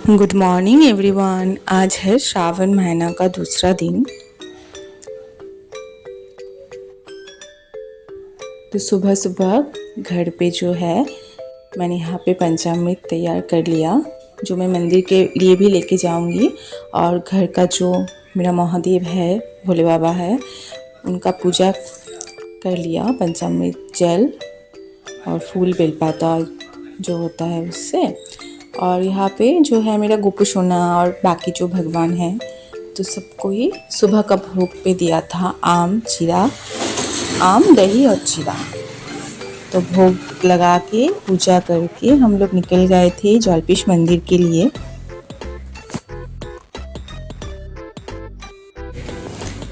Good morning everyone. आज है श्रावण महीना का दूसरा दिन। तो सुबह सुबह घर पे जो है मैंने यहाँ पे पंचामृत तैयार कर लिया, जो मैं मंदिर के लिए भी लेके जाऊँगी। और घर का जो मेरा महादेव है, भोले बाबा है, उनका पूजा कर लिया पंचामृत जल और फूल बेलपाता जो होता है उससे। और यहाँ पे जो है मेरा गोपू सोना और बाकी जो भगवान हैं तो सबको ही सुबह का भोग पे दिया था आम दही और चीरा। तो भोग लगा के पूजा करके हम लोग निकल गए थे जलपेश मंदिर के लिए।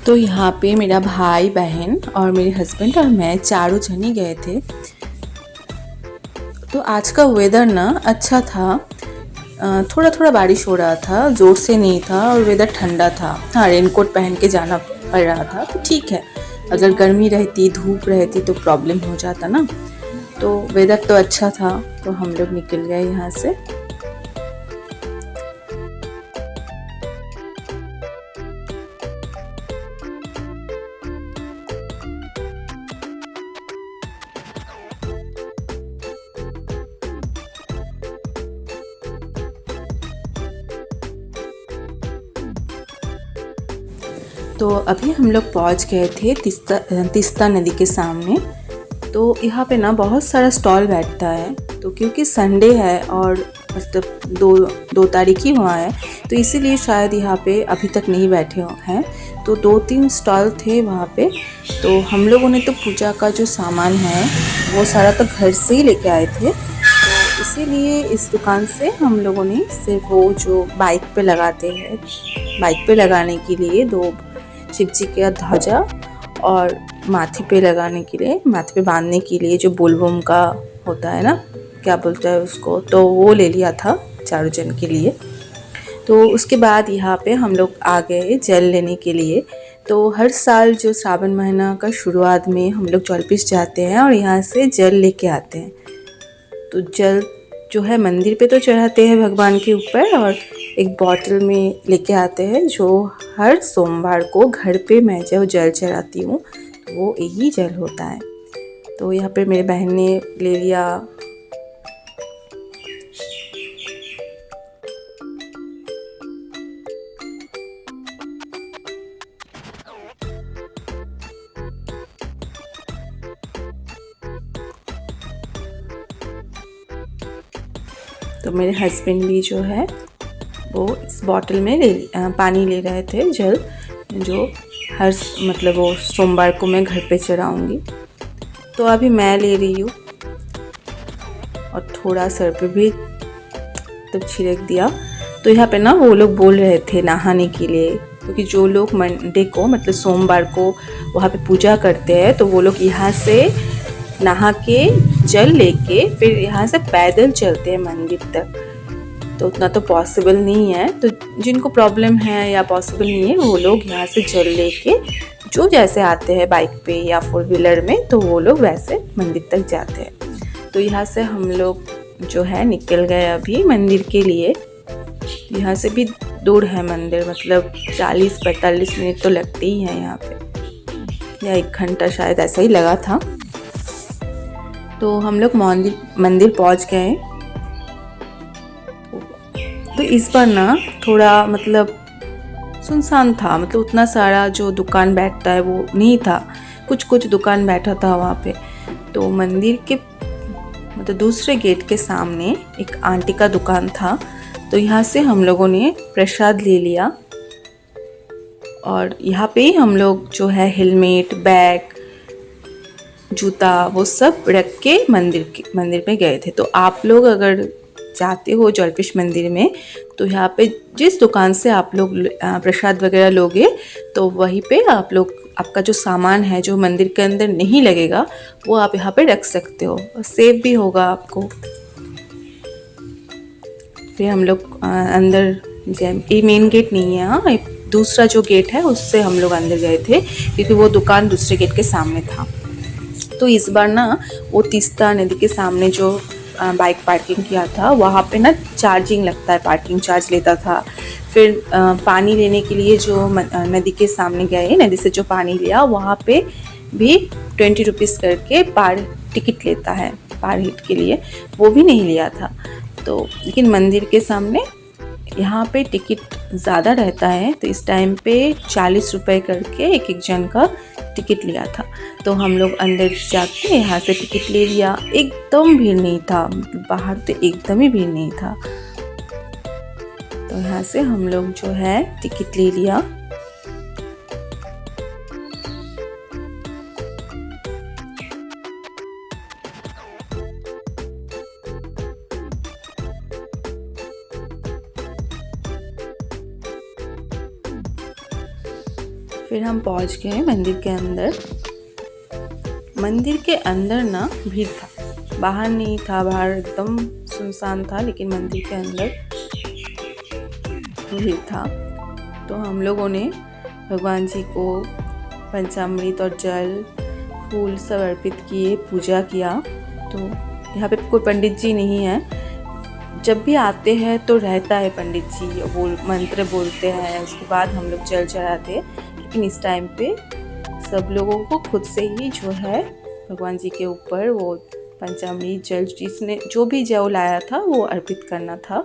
तो यहाँ पे मेरा भाई बहन और मेरे हस्बैंड और मैं चारों जने गए थे। तो आज का वेदर ना अच्छा था, थोड़ा थोड़ा बारिश हो रहा था, ज़ोर से नहीं था और वेदर ठंडा था। हाँ, रेनकोट पहन के जाना पड़ रहा था तो ठीक है। अगर गर्मी रहती, धूप रहती तो प्रॉब्लम हो जाता ना। तो वेदर तो अच्छा था तो हम लोग निकल गए यहाँ से। तो अभी हम लोग पहुँच गए थे तीस्ता नदी के सामने। तो यहाँ पे ना बहुत सारा स्टॉल बैठता है। तो क्योंकि संडे है और मतलब दो तारीख ही हुआ है तो इसीलिए शायद यहाँ पे अभी तक नहीं बैठे हैं। तो 2-3 स्टॉल थे वहाँ पे। तो हम लोगों ने तो पूजा का जो सामान है वो सारा तो घर से ही लेके आए थे। तो इसीलिए इस दुकान से हम लोगों ने सिर्फ वो जो बाइक पे लगाते हैं, बाइक पे लगाने के लिए 2 शिव जी का ध्वजा और माथे पे लगाने के लिए, माथे पे बांधने के लिए जो बोलबम का होता है ना, क्या बोलते हैं उसको, तो वो ले लिया था चारों जन के लिए। तो उसके बाद यहाँ पे हम लोग आ गए जल लेने के लिए। तो हर साल जो श्रावण महीना का शुरुआत में हम लोग जलपेश जाते हैं और यहाँ से जल लेके आते हैं। तो जल जो है मंदिर पे तो चढ़ाते हैं भगवान के ऊपर और एक बॉटल में लेके आते हैं, जो हर सोमवार को घर पे मैं जो जल चढ़ाती हूँ तो वो यही जल होता है। तो यहाँ पे मेरे बहन ने ले लिया। तो मेरे हस्बैंड भी जो है वो इस बॉटल में पानी ले रहे थे, जल, जो हर मतलब वो सोमवार को मैं घर पे चढ़ाऊँगी। तो अभी मैं ले रही हूँ और थोड़ा सर पे भी तब छिड़क दिया। तो यहाँ पे ना वो लोग बोल रहे थे नहाने के लिए, क्योंकि जो लोग मंडे को मतलब सोमवार को वहाँ पे पूजा करते हैं तो वो लोग यहाँ से नहा के जल लेके फिर यहाँ से पैदल चलते हैं मंदिर तक। तो उतना तो पॉसिबल नहीं है, तो जिनको प्रॉब्लम है या पॉसिबल नहीं है वो लोग यहाँ से जल लेके जो जैसे आते हैं बाइक पे या 4 व्हीलर में, तो वो लोग वैसे मंदिर तक जाते हैं। तो यहाँ से हम लोग जो है निकल गए अभी मंदिर के लिए। यहाँ से भी दूर है मंदिर, मतलब 40-45 मिनट तो लगते ही हैं यहाँ पे, या 1 घंटा शायद ऐसा ही लगा था। तो हम लोग मंदिर पहुँच गए। तो इस बार ना थोड़ा मतलब सुनसान था, मतलब उतना सारा जो दुकान बैठता है वो नहीं था, कुछ दुकान बैठा था वहाँ पे। तो मंदिर के मतलब दूसरे गेट के सामने एक आंटी का दुकान था। तो यहाँ से हम लोगों ने प्रसाद ले लिया और यहाँ पे हम लोग जो है हेलमेट, बैग, जूता वो सब रख के मंदिर में गए थे। तो आप लोग अगर जाते हो जलपेश मंदिर में तो यहाँ पे जिस दुकान से आप लोग प्रसाद वगैरह लोगे तो वहीं पे आप लोग आपका जो सामान है जो मंदिर के अंदर नहीं लगेगा वो आप यहाँ पे रख सकते हो, सेफ भी होगा आपको। फिर हम लोग अंदर, ये मेन गेट नहीं है, हाँ दूसरा जो गेट है उससे हम लोग अंदर गए थे क्योंकि वो दुकान दूसरे गेट के सामने था। तो इस बार ना वो तीस्ता नदी के सामने जो बाइक पार्किंग किया था वहाँ पे ना चार्जिंग लगता है, पार्किंग चार्ज लेता था। फिर पानी लेने के लिए जो नदी के सामने गए, नदी से जो पानी लिया वहाँ पे भी 20 रुपीज़ करके पर टिकट लेता है पर हेड के लिए, वो भी नहीं लिया था। तो लेकिन मंदिर के सामने यहाँ पे टिकट ज़्यादा रहता है, तो इस टाइम पे 40 रुपये करके एक एक जन का टिकट लिया था। तो हम लोग अंदर जाके यहाँ से टिकट ले लिया। एकदम भीड़ नहीं था, बाहर तो एकदम ही भीड़ नहीं था। तो यहाँ से हम लोग जो है टिकट ले लिया। फिर हम पहुंच गए मंदिर के अंदर। मंदिर के अंदर ना भीड़ था, बाहर नहीं था, बाहर एकदम सुनसान था, लेकिन मंदिर के अंदर भीड़ था। तो हम लोगों ने भगवान जी को पंचामृत और जल फूल सब अर्पित किए, पूजा किया। तो यहाँ पे कोई पंडित जी नहीं है, जब भी आते हैं तो रहता है पंडित जी, वो मंत्र बोलते हैं, उसके बाद हम लोग जल चढ़ाते हैं। लेकिन इस टाइम पे सब लोगों को खुद से ही जो है भगवान जी के ऊपर वो पंचामृत जल जिसने जो भी जल लाया था वो अर्पित करना था।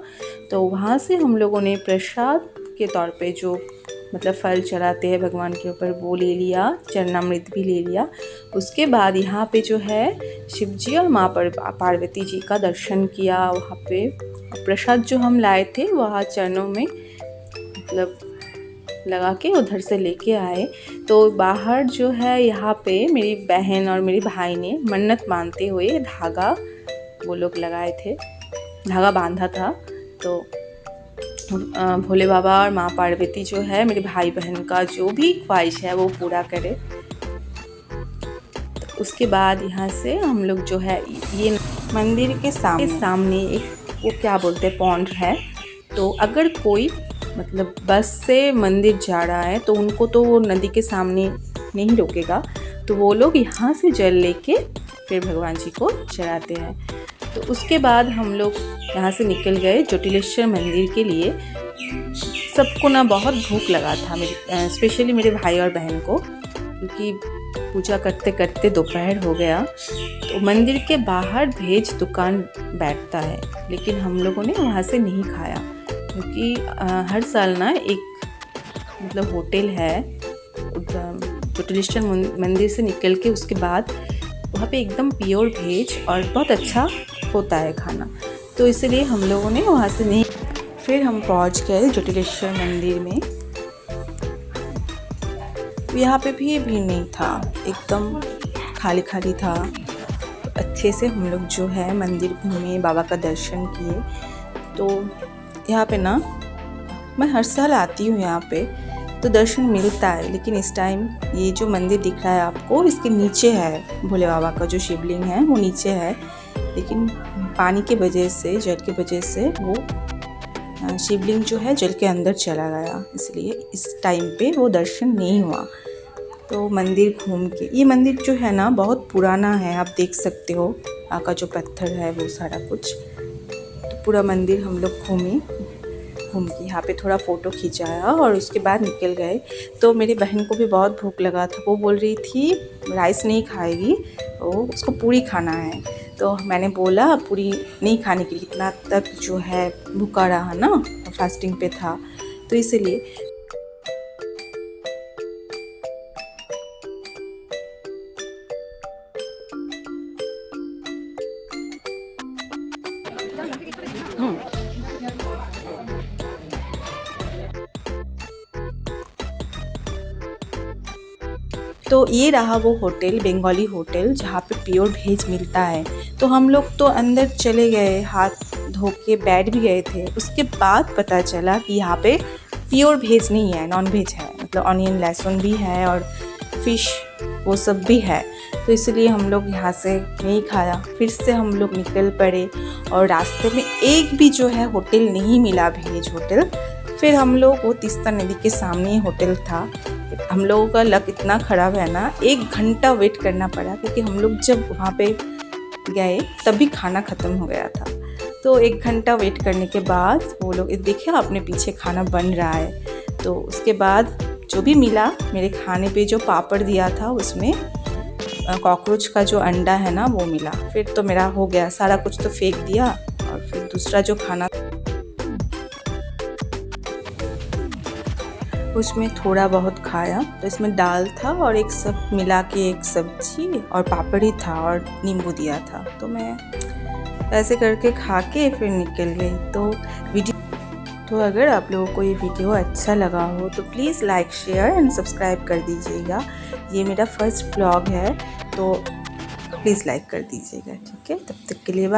तो वहाँ से हम लोगों ने प्रसाद के तौर पे जो मतलब फल चढ़ाते हैं भगवान के ऊपर वो ले लिया, चरणामृत भी ले लिया। उसके बाद यहाँ पे जो है शिव जी और माँ पार्वती जी का दर्शन किया। वहाँ पे प्रसाद जो हम लाए थे वहाँ चरणों में मतलब लगा के उधर से लेके आए। तो बाहर जो है यहाँ पे मेरी बहन और मेरे भाई ने मन्नत मानते हुए धागा वो लोग लगाए थे, धागा बांधा था। तो भोले बाबा और माँ पार्वती जो है मेरे भाई बहन का जो भी ख्वाहिश है वो पूरा करे। तो उसके बाद यहाँ से हम लोग जो है ये मंदिर के सामने एक वो क्या बोलते हैं पॉन्ड है। तो अगर कोई मतलब बस से मंदिर जा रहा है तो उनको तो वो नदी के सामने नहीं रोकेगा, तो वो लोग यहाँ से जल लेके फिर भगवान जी को चढ़ाते हैं। तो उसके बाद हम लोग यहाँ से निकल गए ज्योतिलेश्वर मंदिर के लिए। सबको ना बहुत भूख लगा था, स्पेशली मेरे भाई और बहन को, क्योंकि पूजा करते करते दोपहर हो गया। तो मंदिर के बाहर भेज दुकान बैठता है, लेकिन हम लोगों ने वहाँ से नहीं खाया, क्योंकि हर साल ना एक मतलब होटल है ज्योतिलेश्वर मंदिर से निकल के उसके बाद वहाँ पे एकदम प्योर वेज और बहुत अच्छा होता है खाना, तो इसलिए हम लोगों ने वहाँ से नहीं। फिर हम पहुँच गए ज्योतिलेश्वर मंदिर में। यहाँ पे भी भीड़ नहीं था, एकदम खाली खाली था। अच्छे से हम लोग जो है मंदिर घूमे, बाबा का दर्शन किए। तो यहाँ पे ना मैं हर साल आती हूँ यहाँ पे, तो दर्शन मिलता है। लेकिन इस टाइम ये जो मंदिर दिख रहा है आपको, इसके नीचे है भोले बाबा का जो शिवलिंग है वो नीचे है, लेकिन पानी के वजह से, जल के वजह से वो शिवलिंग जो है जल के अंदर चला गया, इसलिए इस टाइम पे वो दर्शन नहीं हुआ। तो मंदिर घूम के, ये मंदिर जो है ना बहुत पुराना है, आप देख सकते हो आका जो पत्थर है वो सारा कुछ। तो पूरा मंदिर हम लोग घूम के यहाँ पे थोड़ा फ़ोटो खिंचाया और उसके बाद निकल गए। तो मेरी बहन को भी बहुत भूख लगा था, वो बोल रही थी राइस नहीं खाएगी, वो उसको पूरी खाना है। तो मैंने बोला पूरी नहीं खाने के लिए, इतना तक जो है भूखा रहा ना, फास्टिंग पे था, तो इसीलिए। तो ये रहा वो होटल, बंगाली होटल, जहाँ पे प्योर वेज मिलता है। तो हम लोग तो अंदर चले गए, हाथ धो के बैठ भी गए थे। उसके बाद पता चला कि यहाँ पे प्योर वेज नहीं है, नॉन वेज है, मतलब ऑनियन लहसुन भी है और फिश वो सब भी है। तो इसलिए हम लोग यहाँ से नहीं खाया, फिर से हम लोग निकल पड़े और रास्ते में एक भी जो है होटल नहीं मिला, वेज होटल। फिर हम लोग वो तीस्ता नदी के सामने ही होटल था। हम लोगों का लक इतना ख़राब है ना, 1 घंटा वेट करना पड़ा, क्योंकि हम लोग जब वहाँ पे गए तब भी खाना ख़त्म हो गया था। तो 1 घंटा वेट करने के बाद वो लोग देखिए अपने पीछे खाना बन रहा है। तो उसके बाद जो भी मिला मेरे खाने पे, जो पापड़ दिया था उसमें कॉकरोच का जो अंडा है ना वो मिला। फिर तो मेरा हो गया, सारा कुछ तो फेंक दिया और फिर दूसरा जो खाना उसमें थोड़ा बहुत खाया। तो इसमें दाल था और एक सब मिला के एक सब्जी और पापड़ ही था और नींबू दिया था। तो मैं ऐसे करके खा के फिर निकल गई। तो अगर आप लोगों को ये वीडियो अच्छा लगा हो तो please like, share and subscribe कर दीजिएगा। ये मेरा फर्स्ट ब्लॉग है तो प्लीज़ लाइक कर दीजिएगा, ठीक है। तब तक के लिए बाय।